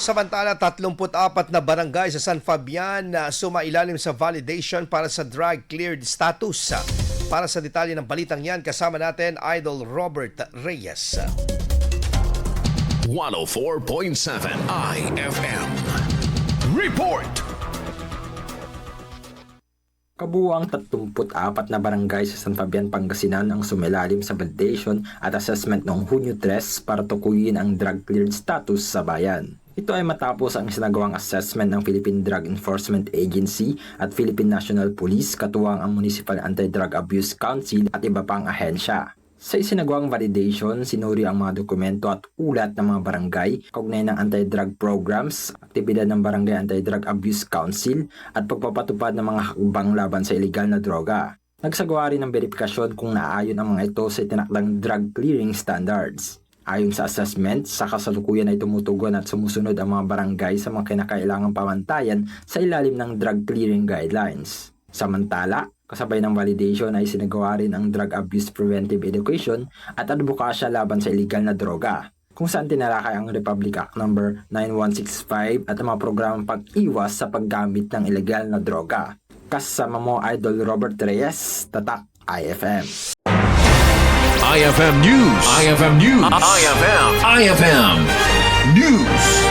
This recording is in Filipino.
Samantala, 34 na barangay sa San Fabian na sumailalim sa validation para sa drug-cleared status. Para sa detalye ng balitang yan, kasama natin Idol Robert Reyes. 104.7 IFM Report. Kabuuang 34 na barangay sa San Fabian, Pangasinan ang sumilalim sa validation at assessment noong Hunyo 3 para tukuyin ang drug-cleared status sa bayan. Ito ay matapos ang isinagawang assessment ng Philippine Drug Enforcement Agency at Philippine National Police katuwang ang Municipal Anti-Drug Abuse Council at iba pang ahensya. Sa isinagawang validation, sinuri ang mga dokumento at ulat ng mga barangay, kaugnay ng anti-drug programs, aktibidad ng Barangay Anti-Drug Abuse Council at pagpapatupad ng mga hakbang laban sa iligal na droga. Nagsagawa rin ng verifikasyon kung naaayon ang mga ito sa itinakdang drug clearing standards. Ayon sa assessment, sa kasalukuyan ay tumutugon at sumusunod ang mga barangay sa mga kinakailangang pamantayan sa ilalim ng drug clearing guidelines. Samantala, kasabay ng validation ay sinagawa rin ang drug abuse preventive education at advokasya laban sa iligal na droga, kung saan tinalakay ang Republic Act No. 9165 at ang mga programang pag-iwas sa paggamit ng iligal na droga. Kasama mo Idol Robert Reyes, Tatak IFM. IFM News. IFM News. IFM News.